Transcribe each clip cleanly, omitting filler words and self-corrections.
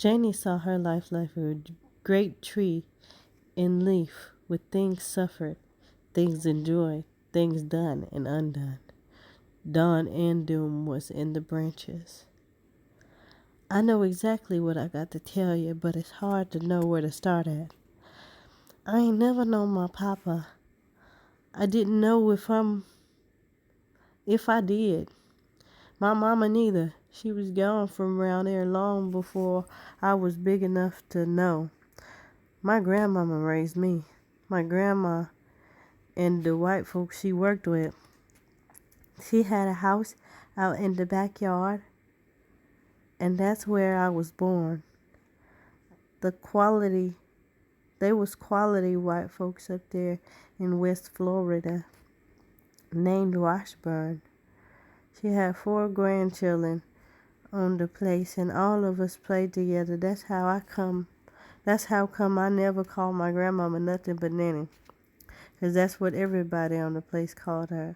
Janie saw her life like a great tree in leaf, with things suffered, things enjoyed, things done and undone. Dawn and doom was in the branches. I know exactly what I got to tell you, but it's hard to know where to start at. I ain't never known my papa. I didn't know if I did. My mama neither. She was gone from around there long before I was big enough to know. My grandmama raised me. My grandma and the white folks she worked with. She had a house out in the backyard, and that's where I was born. They was quality white folks up there in West Florida named Washburn. She had 4 grandchildren on the place, and all of us played together. That's how come I never called my grandmama nothing but Nanny, 'cause that's what everybody on the place called her.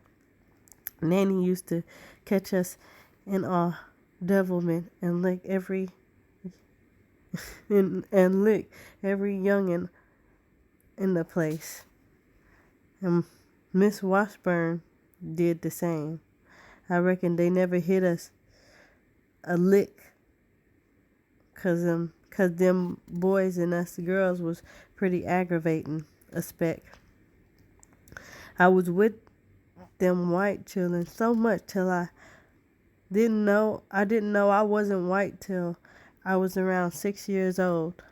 Nanny used to catch us in our devilment and lick every youngin' in the place. And Miss Washburn did the same. I reckon they never hit us a lick, 'cause them boys and us girls was pretty aggravating a speck. I was with them white children so much till I didn't know I wasn't white till I was around 6 years old.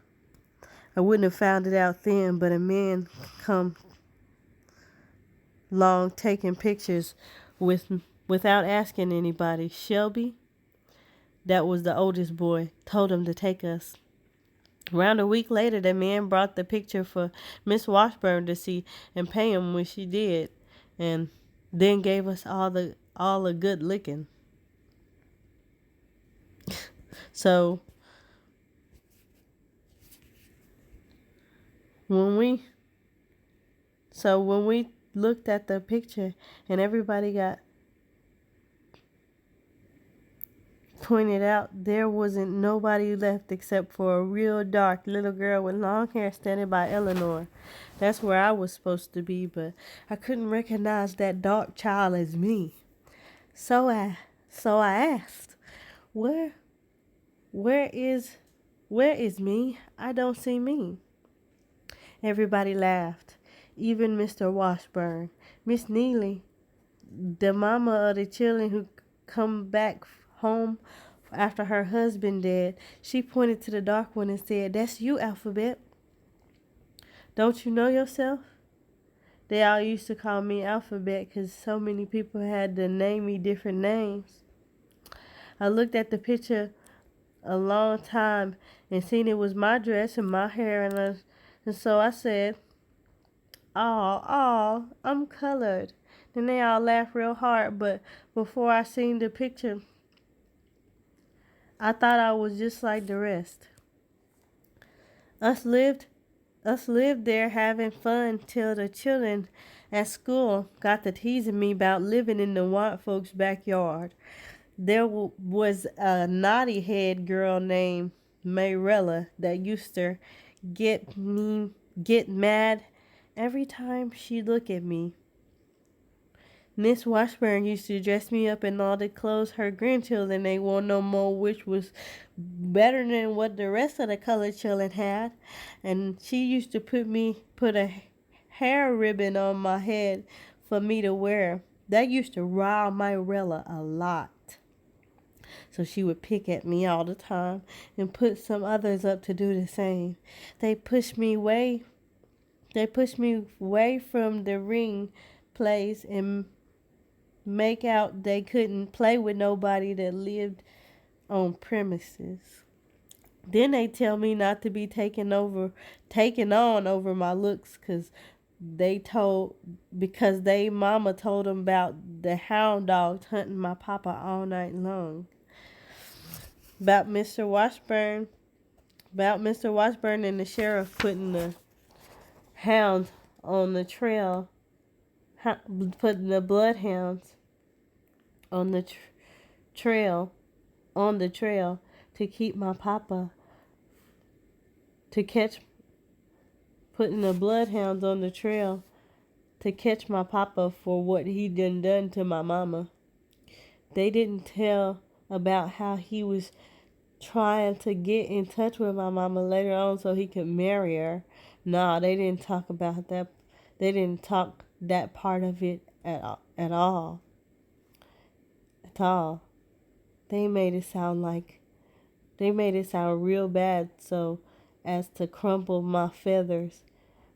I wouldn't have found it out then, but a man come along taking pictures without asking anybody. Shelby, that was the oldest boy, told him to take us. Around a week later, the man brought the picture for Miss Washburn to see and pay him when she did, and then gave us all a good licking. So when we looked at the picture and everybody got pointed out, there wasn't nobody left except for a real dark little girl with long hair standing by Eleanor. That's where I was supposed to be, but I couldn't recognize that dark child as me. So I asked, where is me? I don't see me. Everybody laughed, even Mr. Washburn. Miss Neely, the mama of the children who come back home after her husband dead, she pointed to the dark one and said, "That's you, Alphabet. Don't you know yourself?" They all used to call me Alphabet because so many people had to name me different names. I looked at the picture a long time and seen it was my dress and my hair, and so I said, "Oh, I'm colored." Then they all laughed real hard, but before I seen the picture, I thought I was just like the rest. Us lived there having fun till the children at school got to teasing me about living in the white folks' backyard. There was a naughty head girl named Mayrella that used to get mad every time she looked at me. Miss Washburn used to dress me up in all the clothes her grandchildren ain't want no more, which was better than what the rest of the colored children had. And she used to put a hair ribbon on my head for me to wear. That used to rile Mayrella a lot. So she would pick at me all the time and put some others up to do the same. They pushed me away from the ring place and make out they couldn't play with nobody that lived on premises. Then they tell me not to be taken on over my looks because they mama told them about the hound dogs hunting my papa all night long. About Mr. Washburn and the sheriff putting the hounds on the trail, putting the bloodhounds on the trail to keep my papa to catch, putting the bloodhounds on the trail to catch my papa for what he done to my mama. They didn't tell about how he was trying to get in touch with my mama later on so he could marry her. Nah, they didn't talk about that. They didn't talk that part of it at all. At all. They made it sound real bad so as to crumple my feathers.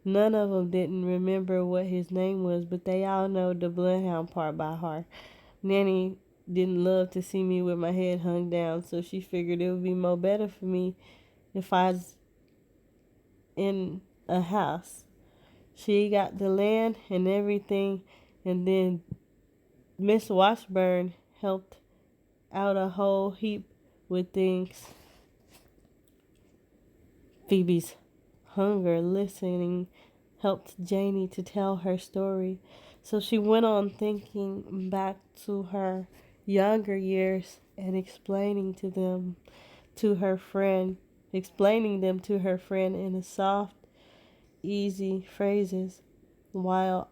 None of them didn't remember what his name was, but they all know the bloodhound part by heart. Nanny didn't love to see me with my head hung down, so she figured it would be more better for me if I was in a house. She got the land and everything, and then Miss Washburn helped out a whole heap with things. Phoebe's hunger listening helped Janie to tell her story. So she went on thinking back to her younger years and explaining them to her friend in a soft, easy phrases, while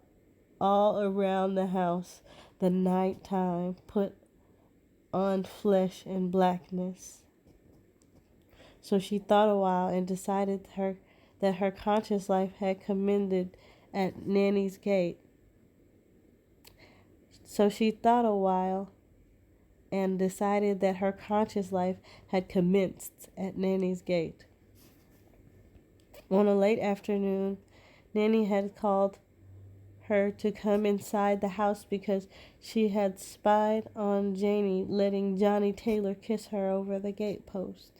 all around the house the night time put on flesh and blackness. So she thought a while and decided that her conscious life had commenced at Nanny's gate. So she thought a while and decided that her conscious life had commenced at Nanny's gate. On a late afternoon, Nanny had called her to come inside the house because she had spied on Janie letting Johnny Taylor kiss her over the gatepost.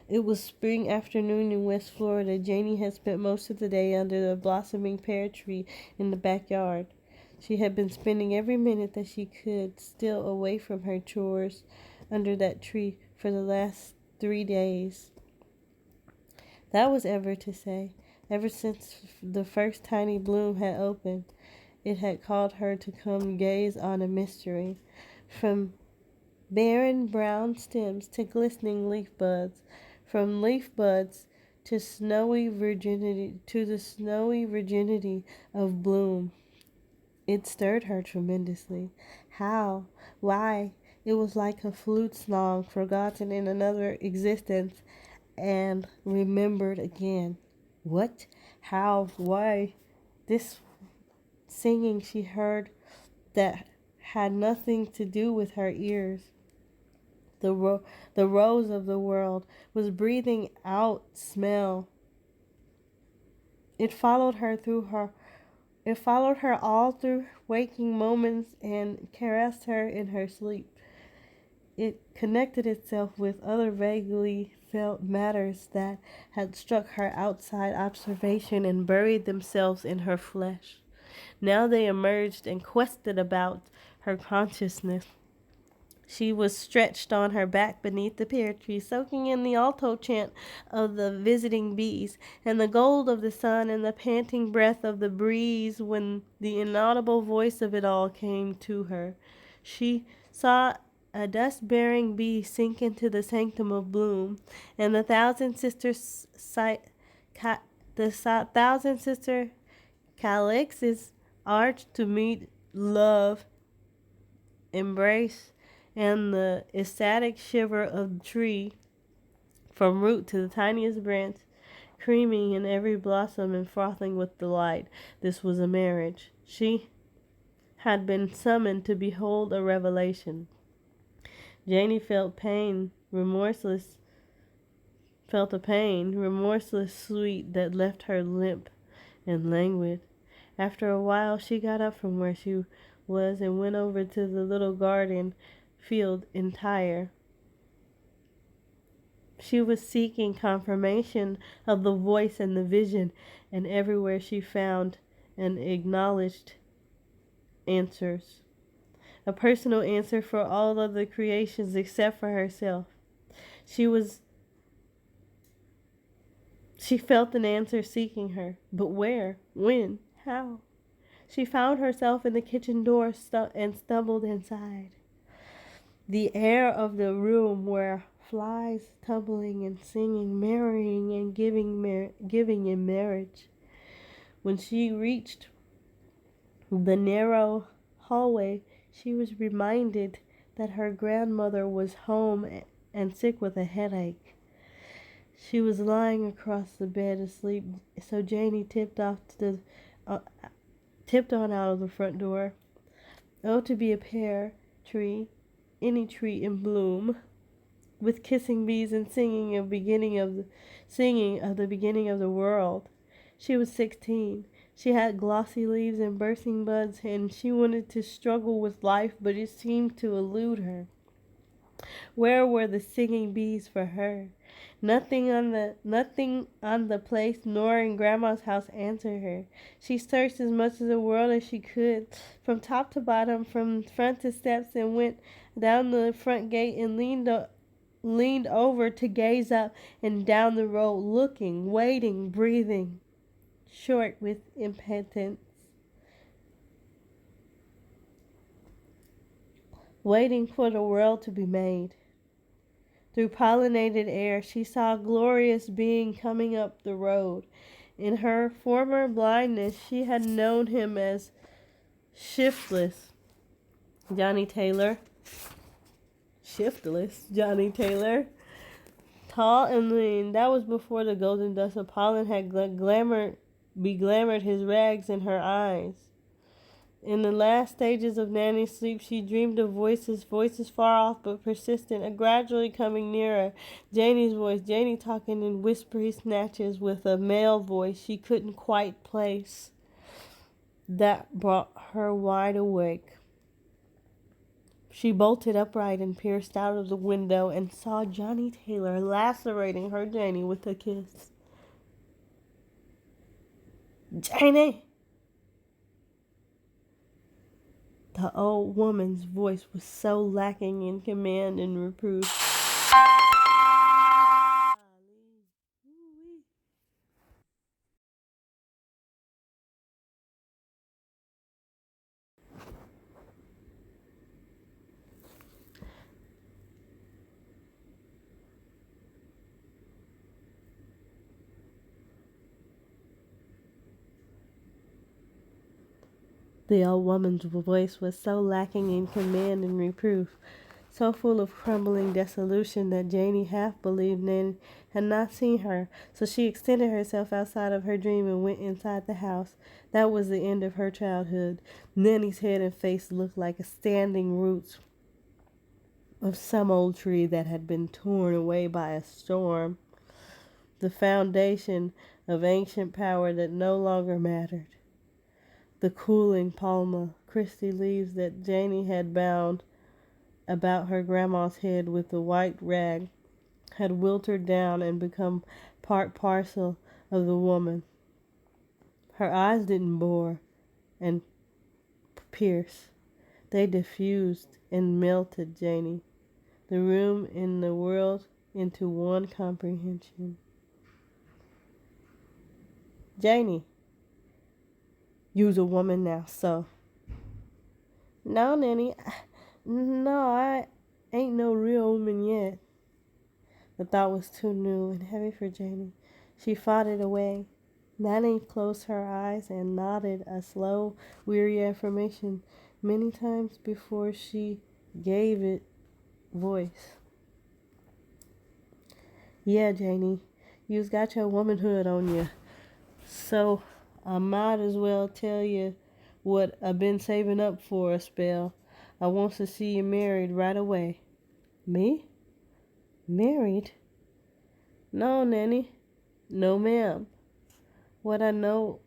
It was spring afternoon in West Florida. Janie had spent most of the day under the blossoming pear tree in the backyard. She had been spending every minute that she could still away from her chores under that tree for the last 3 days. That was ever to say. Ever since the first tiny bloom had opened, it had called her to come gaze on a mystery. From barren brown stems to glistening leaf buds, from leaf buds to the snowy virginity of bloom. It stirred her tremendously. How? Why? It was like a flute song forgotten in another existence and remembered again. What? How? Why? This singing she heard that had nothing to do with her ears. The rose of the world was breathing out smell. It followed her all through waking moments and caressed her in her sleep. It connected itself with other vaguely felt matters that had struck her outside observation and buried themselves in her flesh. Now they emerged and quested about her consciousness. She was stretched on her back beneath the pear tree, soaking in the alto chant of the visiting bees, and the gold of the sun, and the panting breath of the breeze when the inaudible voice of it all came to her. She saw a dust-bearing bee sink into the sanctum of bloom, and the thousand sister calyxes arched to meet love, embrace, and the ecstatic shiver of the tree from root to the tiniest branch, creaming in every blossom and frothing with delight. This was a marriage. She had been summoned to behold a revelation. Janie felt a pain, remorseless sweet that left her limp and languid. After a while, she got up from where she was and went over to the little garden field entire. She was seeking confirmation of the voice and the vision, and everywhere she found and acknowledged answers. A personal answer for all of the creations except for herself. She felt an answer seeking her, but where? When? How? She found herself in the kitchen door and stumbled inside. The air of the room were flies tumbling and singing, marrying and giving in marriage. When she reached the narrow hallway, she was reminded that her grandmother was home and sick with a headache. She was lying across the bed asleep, so Janie uh, tipped on out of the front door. Oh, to be a pear tree, any tree in bloom, with kissing bees and singing of the beginning of the world. She was 16. She had glossy leaves and bursting buds, and she wanted to struggle with life, but it seemed to elude her. Where were the singing bees for her? Nothing on the place nor in Grandma's house answered her. She searched as much of the world as she could, from top to bottom, from front to steps, and went down the front gate and leaned over to gaze up and down the road, looking, waiting, breathing short with impotence, waiting for the world to be made. Through pollinated air, she saw a glorious being coming up the road. In her former blindness, she had known him as shiftless Johnny Taylor. Shiftless Johnny Taylor. Tall and lean. That was before the golden dust of pollen had beglamored his rags in her eyes. In the last stages of Nanny's sleep, she dreamed of voices far off but persistent, gradually coming nearer. Janie's voice, Janie talking in whispery snatches with a male voice she couldn't quite place. That brought her wide awake. She bolted upright and peered out of the window and saw Johnny Taylor lacerating her Janie with a kiss. Janie! The old woman's voice was so lacking in command and reproof. The old woman's voice was so lacking in command and reproof, so full of crumbling dissolution that Janie half believed Nanny had not seen her, so she extended herself outside of her dream and went inside the house. That was the end of her childhood. Nanny's head and face looked like standing roots of some old tree that had been torn away by a storm, the foundation of ancient power that no longer mattered. The cooling Palma Christi leaves that Janie had bound about her grandma's head with the white rag had wilted down and become part parcel of the woman. Her eyes didn't bore and pierce. They diffused and melted Janie, the room and the world into one comprehension. Janie, you's a woman now, so. No, Nanny. No, I ain't no real woman yet. The thought was too new and heavy for Janie. She fought it away. Nanny closed her eyes and nodded a slow, weary affirmation many times before she gave it voice. Yeah, Janie, you's got your womanhood on you. So I might as well tell you what I've been saving up for a spell. I want to see you married right away. Me? Married? No, Nanny. No, ma'am. What I know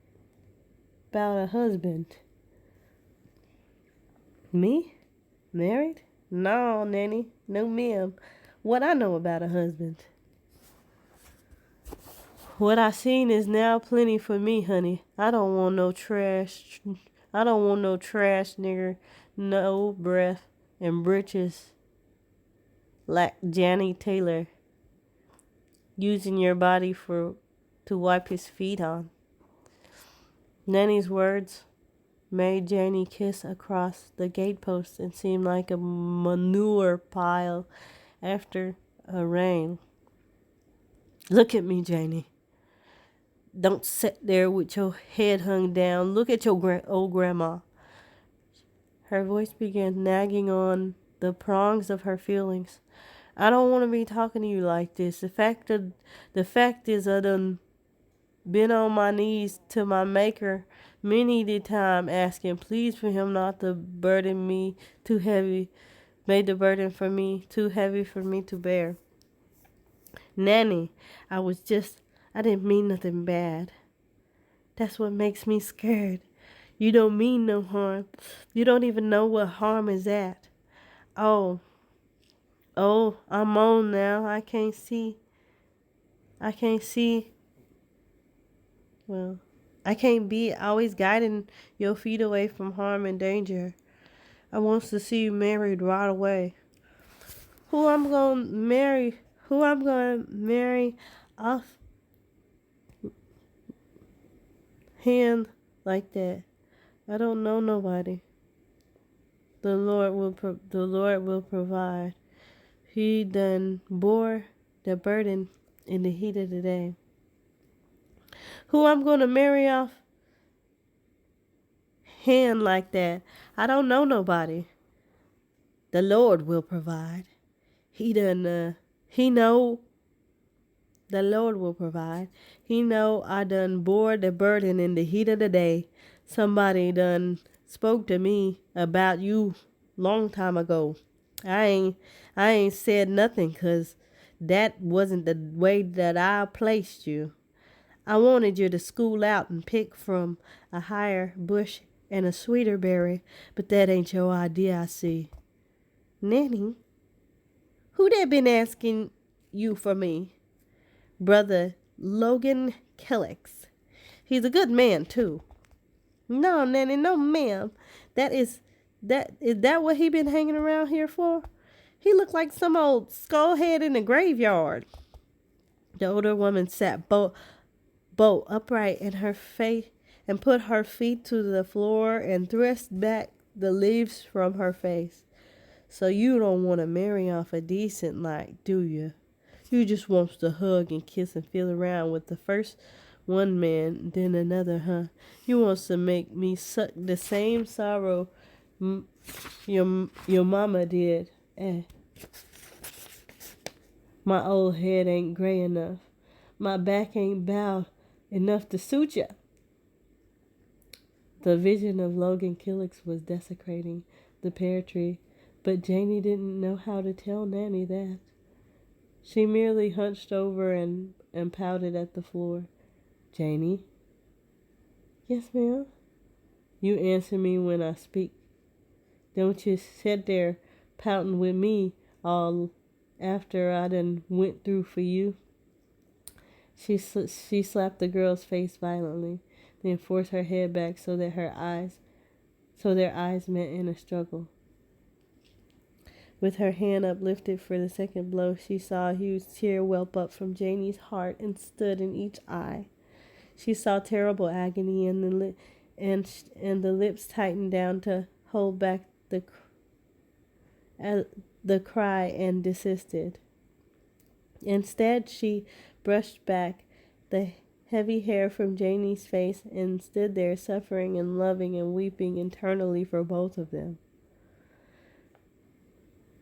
about a husband. Me? Married? No, Nanny. No, ma'am. What I know about a husband. What I seen is now plenty for me, honey. I don't want no trash nigger, no breath and britches like Janie Taylor, using your body to wipe his feet on. Nanny's words made Janie kiss across the gatepost and seem like a manure pile after rain. Look at me, Janie. Don't sit there with your head hung down. Look at your old grandma. Her voice began nagging on the prongs of her feelings. I don't want to be talking to you like this. The fact is, I done been on my knees to my maker many the time asking please for him not to burden me too heavy, made the burden for me too heavy for me to bear. Nanny, I didn't mean nothing bad. That's what makes me scared. You don't mean no harm. You don't even know what harm is at. Oh, I'm on now. I can't see. Well, I can't be always guiding your feet away from harm and danger. I wants to see you married right away. Who I'm gonna marry? Who I'm gonna marry off hand like that? I don't know nobody. The Lord will provide. He done bore the burden in the heat of the day. Who I'm gonna marry off hand like that? I don't know nobody. The Lord will provide. He know the Lord will provide. He know I done bore the burden in the heat of the day. Somebody done spoke to me about you long time ago. I ain't said nothing 'cause that wasn't the way that I placed you. I wanted you to school out and pick from a higher bush and a sweeter berry, but that ain't your idea, I see. Nanny, who that been asking you for me? Brother Logan Kellix. He's a good man, too. No, Nanny, no, ma'am. Is that what he been hanging around here for? He looked like some old skullhead in the graveyard. The older woman sat bolt upright in her face and put her feet to the floor and thrust back the leaves from her face. So you don't want to marry off a decent like, do you? You just wants to hug and kiss and feel around with the first one man, then another, huh? You wants to make me suck the same sorrow your mama did. My old head ain't gray enough. My back ain't bowed enough to suit ya. The vision of Logan Kellix was desecrating the pear tree, but Janie didn't know how to tell Nanny that. She merely hunched over and pouted at the floor. Janie? Yes, ma'am? You answer me when I speak. Don't you sit there pouting with me all after I done went through for you. She slapped the girl's face violently, then forced her head back so their eyes met in a struggle. With her hand uplifted for the second blow, she saw a huge tear whelp up from Janie's heart and stood in each eye. She saw terrible agony, and the lips tightened down to hold back the cry and desisted. Instead, she brushed back the heavy hair from Janie's face and stood there suffering and loving and weeping internally for both of them.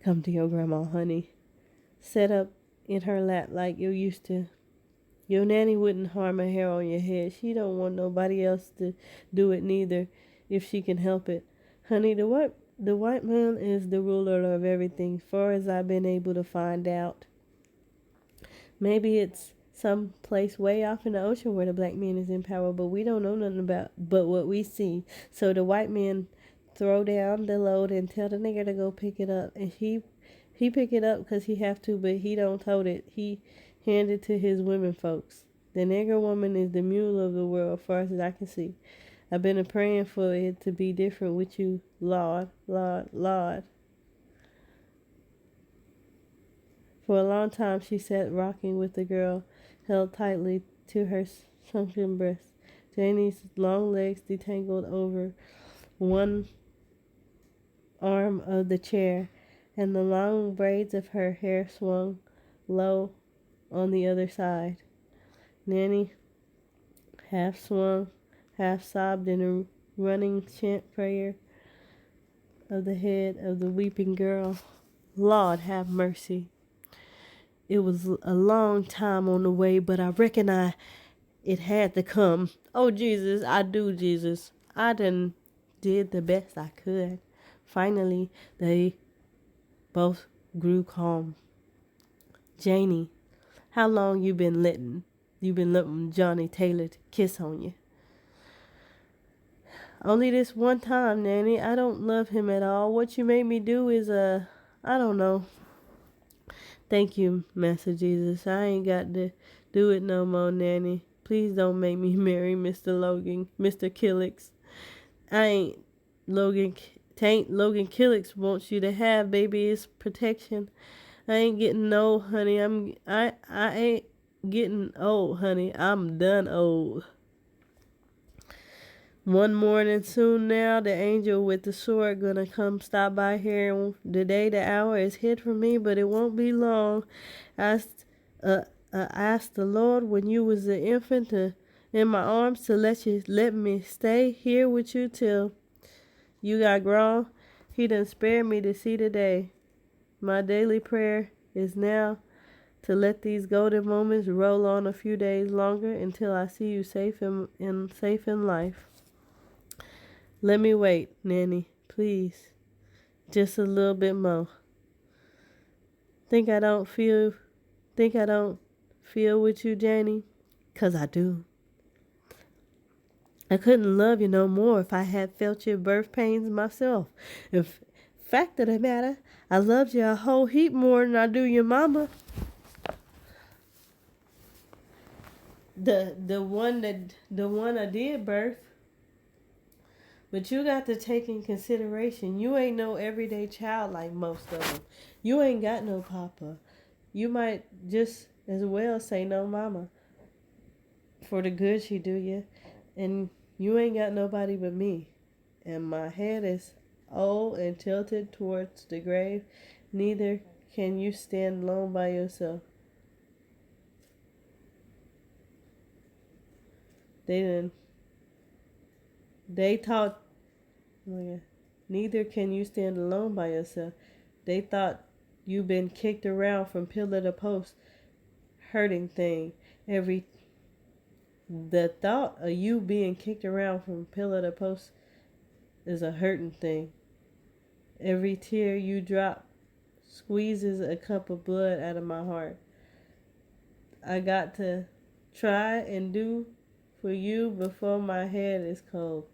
Come to your grandma, honey. Sit up in her lap like you used to. Your nanny wouldn't harm a hair on your head. She don't want nobody else to do it neither, if she can help it. Honey, the white man is the ruler of everything, far as I've been able to find out. Maybe it's some place way off in the ocean where the black man is in power, but we don't know nothing about but what we see. So the white man throw down the load and tell the nigger to go pick it up. And he pick it up because he have to, but he don't tote it. He hand it to his women folks. The nigger woman is the mule of the world, far as I can see. I've been praying for it to be different with you, Lord, Lord, Lord. For a long time she sat rocking with the girl held tightly to her sunken breast. Janie's long legs detangled over one arm of the chair, and the long braids of her hair swung low on the other side. Nanny half swung, half sobbed in a running chant prayer of the head of the weeping girl. Lord have mercy. It was a long time on the way, but I reckon it had to come. Oh, Jesus, I do, Jesus. I done did the best I could. Finally, they both grew calm. Janie, how long you been letting Johnny Taylor kiss on you? Only this one time, Nanny. I don't love him at all. What you made me do is, I don't know. Thank you, Master Jesus. I ain't got to do it no more, Nanny. Please don't make me marry Mr. Killix. I ain't Logan. Tain't Logan Killix wants you to have, baby. It's protection. I ain't getting old, honey. I ain't getting old, honey. I'm done old. One morning soon now, the angel with the sword gonna come stop by here. The day, the hour is hid from me, but it won't be long. I asked the Lord when you was an infant in my arms to let me stay here with you till you got grown. He done spared me to see the day. My daily prayer is now to let these golden moments roll on a few days longer until I see you safe in life. Let me wait, Nanny, please. Just a little bit more. Think I don't feel with you, Janie? 'Cause I do. I couldn't love you no more if I had felt your birth pains myself. If fact of the matter, I loved you a whole heap more than I do your mama. The one I did birth. But you got to take in consideration, you ain't no everyday child like most of them. You ain't got no papa. You might just as well say no mama for the good she do you. And you ain't got nobody but me. And my head is old and tilted towards the grave. Neither can you stand alone by yourself. They thought, oh yeah, neither can you stand alone by yourself. They thought you been kicked around from pillar to post, hurting thing. The thought of you being kicked around from pillar to post is a hurting thing. Every tear you drop squeezes a cup of blood out of my heart. I got to try and do for you before my head is cold.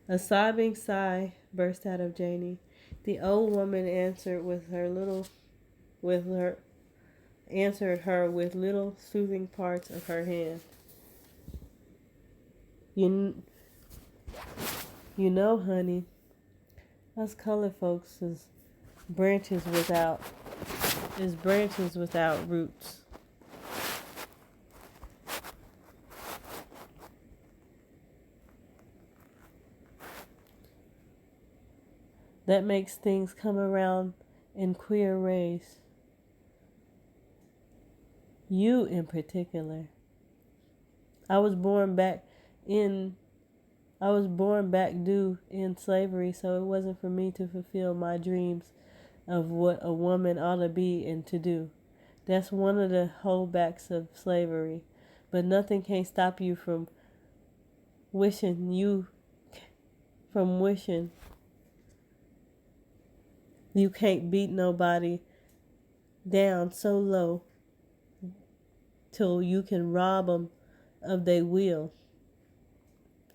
A sobbing sigh burst out of Janie. The old woman answered her with little soothing parts of her hand. You know, honey, us colored folks is branches without roots. That makes things come around in queer ways. You in particular. I was born back due in slavery, so it wasn't for me to fulfill my dreams of what a woman ought to be and to do. That's one of the holdbacks of slavery. But nothing can stop you from wishing. You can't beat nobody down so low till you can rob them of their will.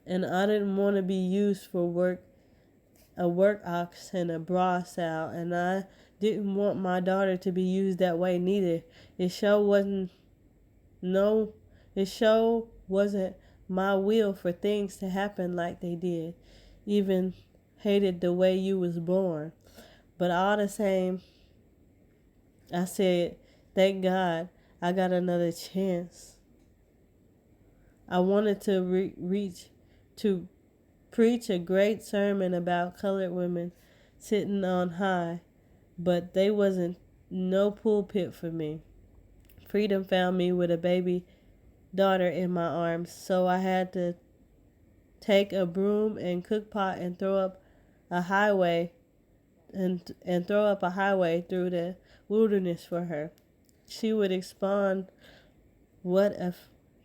And I didn't want to be used for a work ox and a bra sow, and I didn't want my daughter to be used that way neither. It sure wasn't my will for things to happen like they did. Even hated the way you was born. But all the same, I said, thank God I got another chance. I wanted to preach a great sermon about colored women sitting on high, but they wasn't no pulpit for me. Freedom found me with a baby daughter in my arms, so I had to take a broom and cook pot and throw up a highway and throw up a highway through the wilderness for her. She would expound what a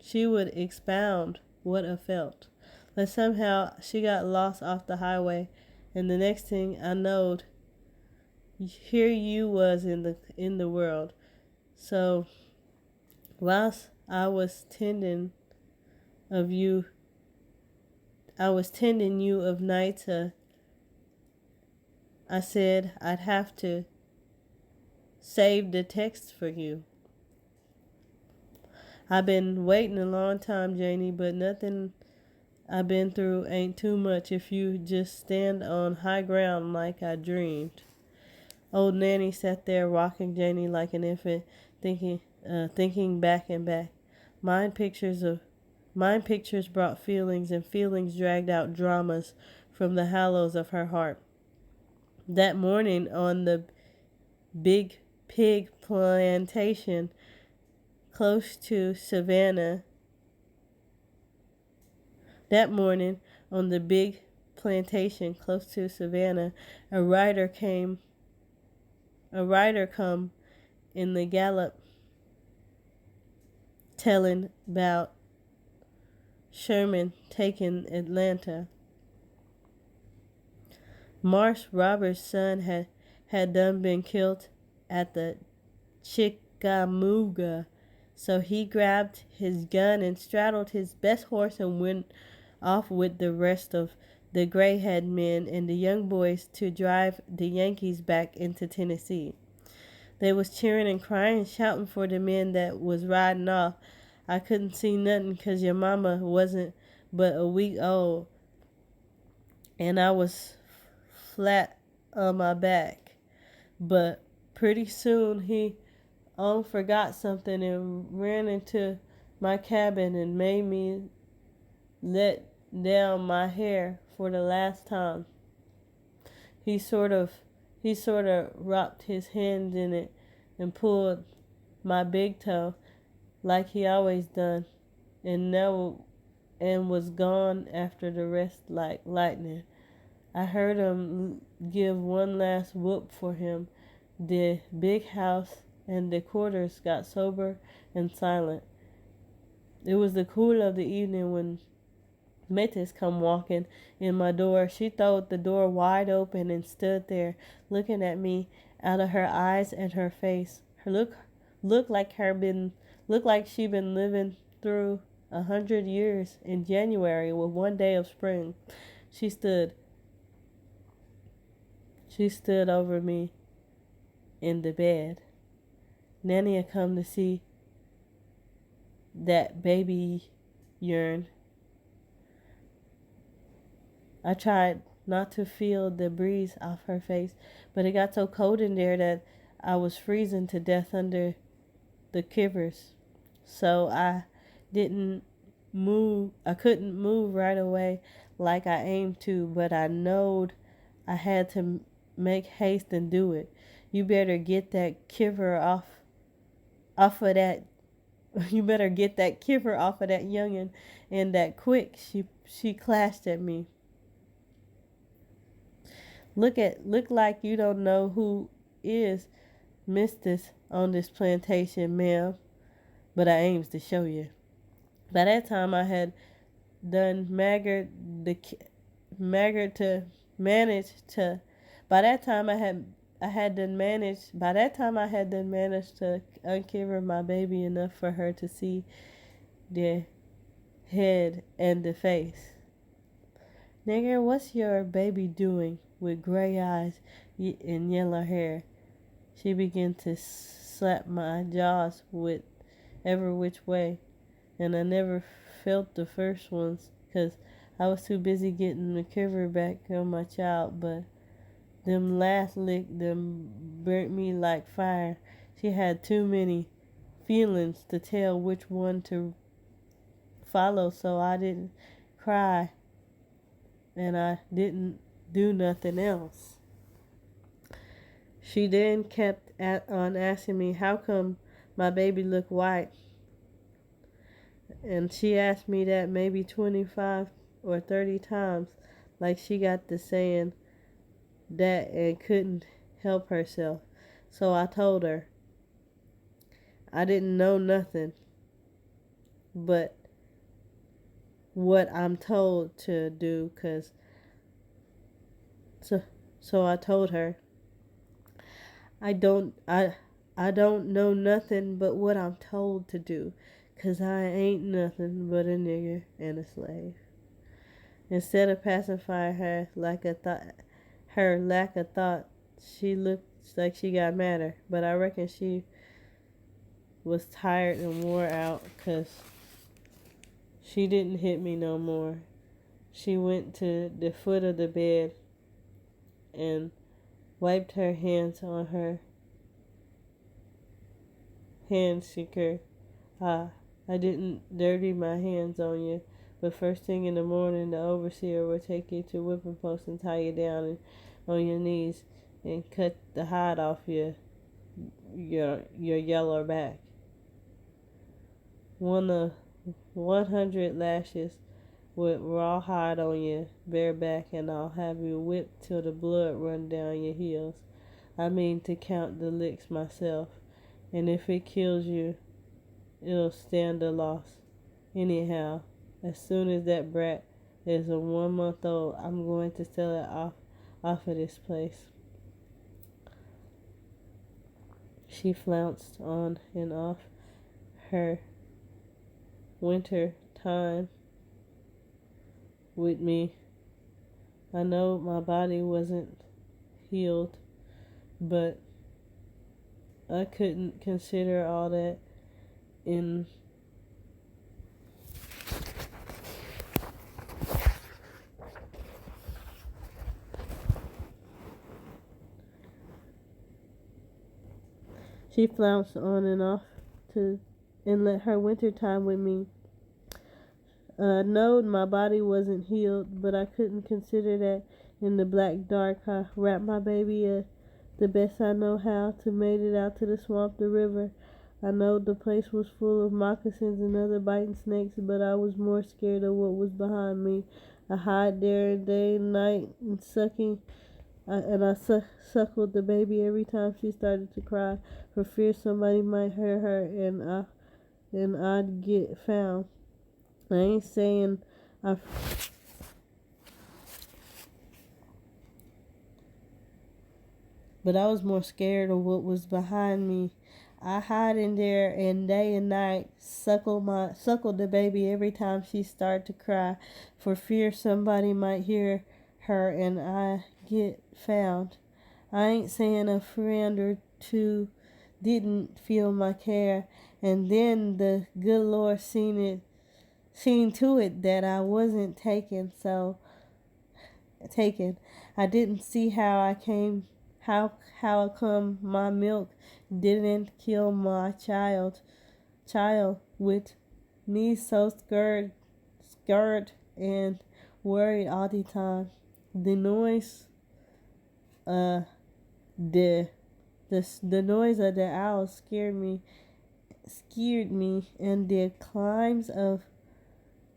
she would expound what a felt. But somehow she got lost off the highway, and the next thing I knowed, here you was in the world. So whilst of you, I was tending you of night. I said I'd have to save the text for you. I've been waiting a long time, Janie, but nothing I've been through ain't too much if you just stand on high ground like I dreamed. Old Nanny sat there rocking Janie like an infant, thinking back and back. Mine pictures brought feelings, and feelings dragged out dramas from the hollows of her heart. That morning on the big pig plantation close to Savannah, a rider come in the gallop telling about Sherman taking Atlanta. Marsh Roberts' son had done been killed at the Chickamauga, so he grabbed his gun and straddled his best horse and went off with the rest of the gray-head men and the young boys to drive the Yankees back into Tennessee. They was cheering and crying and shouting for the men that was riding off. I couldn't see nothing 'cause your mama wasn't but a week old, and I was flat on my back. But pretty soon he forgot something and ran into my cabin and made me let down my hair for the last time. He sort of wrapped his hand in it and pulled my big toe like he always done, and was gone after the rest like lightning. I heard him give one last whoop for him. The big house and the quarters got sober and silent. It was the cool of the evening when Metis come walking in my door. She throwed the door wide open and stood there looking at me out of her eyes and her face. Her looked like she been living through 100 years in January with one day of spring. She stood over me in the bed. Nanny had come to see that baby yearn. I tried not to feel the breeze off her face, but it got so cold in there that I was freezing to death under the quivers. So I couldn't move right away like I aimed to, but I knowed I had to make haste and do it. You better get that kiver off of that. You better get that kiver off of that youngin', and that quick. She clashed at me. Look like you don't know who is mistress on this plantation, ma'am, but I aims to show you. By that time I had done managed to uncover my baby enough for her to see the head and the face. Nigger, what's your baby doing with gray eyes and yellow hair? She began to slap my jaws with every which way, and I never felt the first ones 'cause I was too busy getting the quiver back on my child, but them last lick them burnt me like fire. She had too many feelings to tell which one to follow, so I didn't cry and I didn't do nothing else. She then kept on asking me how come my baby look white, and she asked me that maybe 25 or 30 times, like she got to saying that and couldn't help herself. So I told her I didn't know nothing but what I'm told to do, so, so I told her I don't know nothing but what I'm told to do, 'cause I ain't nothing but a nigger and a slave. Instead of pacifying her lack of thought, she looked like she got madder. But I reckon she was tired and wore out, 'cause she didn't hit me no more. She went to the foot of the bed and wiped her hands on her hand shaker. I didn't dirty my hands on you, but first thing in the morning, the overseer will take you to whipping post and tie you down on your knees and cut the hide off your yellow back. 100 lashes with raw hide on your bare back, and I'll have you whipped till the blood run down your heels. I mean to count the licks myself, and if it kills you, it'll stand the loss. Anyhow, as soon as that brat is a 1 month old, I'm going to sell it off of this place. She flounced on and off her winter time with me. I know my body wasn't healed, but I couldn't consider all that in She flounced on and off and let her winter time with me. No, my body wasn't healed, but I couldn't consider that in the black dark. I wrapped my baby the best I know how to made it out to the swamp, the river. I know the place was full of moccasins and other biting snakes, but I was more scared of what was behind me. I hide there day and night and I suckled the baby every time she started to cry, for fear somebody might hurt her and I'd get found. I ain't saying I but I was more scared of what was behind me. I hide in there and day and night suckled the baby every time she started to cry, for fear somebody might hear her and I get found. I ain't saying a friend or two didn't feel my care, and then the good Lord seen to it that I wasn't taken. I didn't see how come my milk didn't kill my child with me so scared and worried all the time. The noise the the noise of the owls scared me, and the climbs of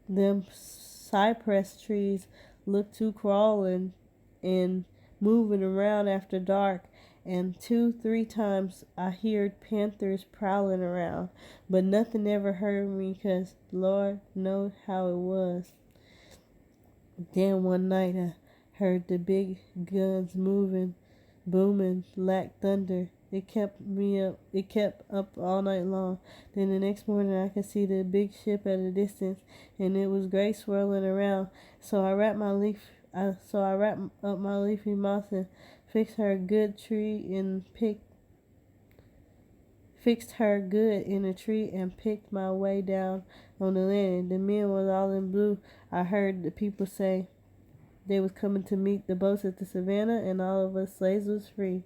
them cypress trees looked too crawling and moving around after dark. And 2-3 times I heard panthers prowling around, but nothing ever hurt me, 'cause Lord knows how it was. Then one night I heard the big guns moving, booming like thunder. It kept up all night long. Then the next morning I could see the big ship at a distance, and it was great swirling around. So I wrapped up my leafy moss and fixed her good in a tree and picked my way down on the landing. The men was all in blue. I heard the people say they was coming to meet the boats at the savannah, and all of us slaves was free.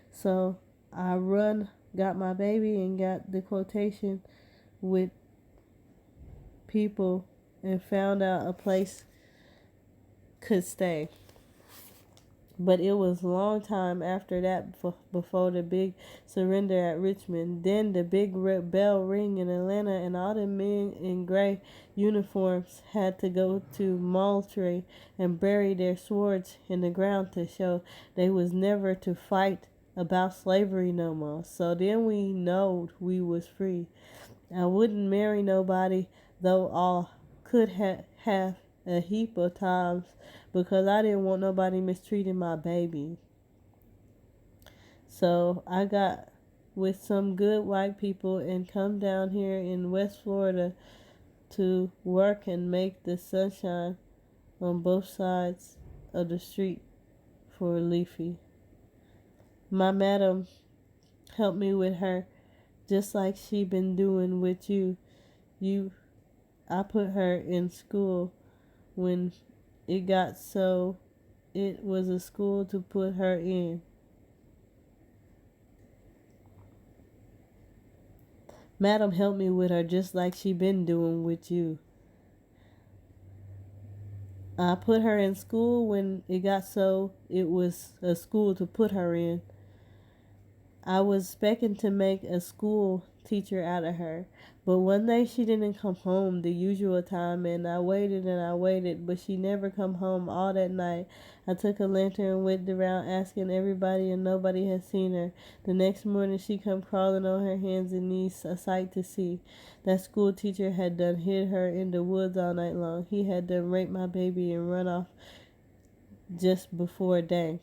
So I got my baby, and got the quotation with people, and found out a place could stay. But it was a long time after that before the big surrender at Richmond. Then the big bell ring in Atlanta, and all the men in gray uniforms had to go to Moultrie and bury their swords in the ground to show they was never to fight about slavery no more. So then we knowed we was free. I wouldn't marry nobody, though all could have a heap of times, because I didn't want nobody mistreating my baby. So I got with some good white people and come down here in West Florida to work and make the sunshine on both sides of the street for Leafy. My madam helped me with her, just like she been doing with you. I put her in school when it got so it was a school to put her in. Madam helped me with her just like she been doing with you. I put her in school when it got so it was a school to put her in. I was expecting to make a school teacher out of her, but one day she didn't come home the usual time, and I waited, but she never come home all that night. I took a lantern and went around asking everybody, and nobody had seen her. The next morning she come crawling on her hands and knees, a sight to see. That school teacher had done hid her in the woods all night long. He had done raped my baby and run off just before day.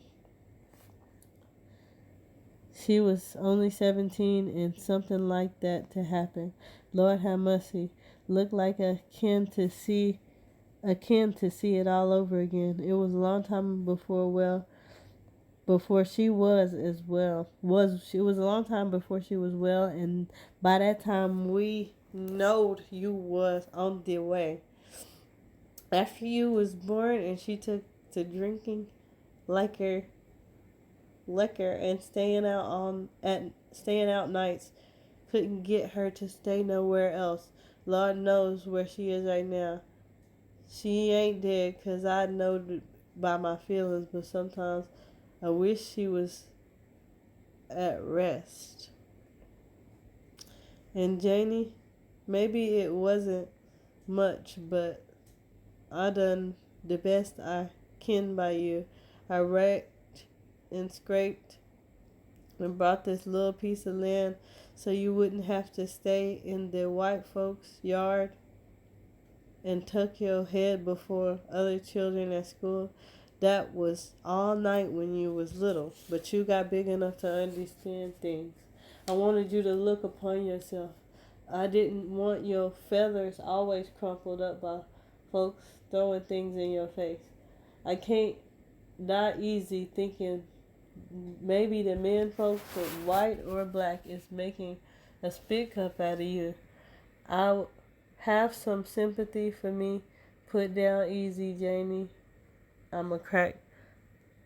She was only 17 and something like that to happen. Lord have mercy. Looked like akin to see it all over again. It was a long time before she was as well. It was a long time before she was well, and by that time we knowed you was on the way. After you was born and she took to drinking liquor and staying out nights, couldn't get her to stay nowhere else. Lord knows where she is right now. She ain't dead, 'cause I know by my feelings, but sometimes I wish she was at rest. And Janie, maybe it wasn't much, but I done the best I can by you. I wrecked and scraped and brought this little piece of land so you wouldn't have to stay in the white folks' yard and tuck your head before other children at school. That was all night when you was little, but you got big enough to understand things. I wanted you to look upon yourself. I didn't want your feathers always crumpled up by folks throwing things in your face. I can't die easy thinking maybe the men folks, white or black, is making a spit cup out of you. I have some sympathy for me. Put down easy, Janie. I'm a crack.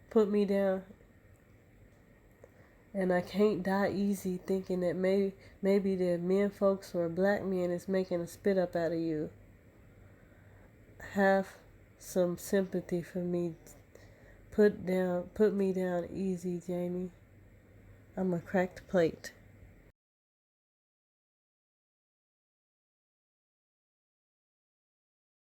Put me down. And I can't die easy thinking that maybe the men folks or black men is making a spit up out of you. Have some sympathy for me. Put me down easy, Janie. I'm a cracked plate.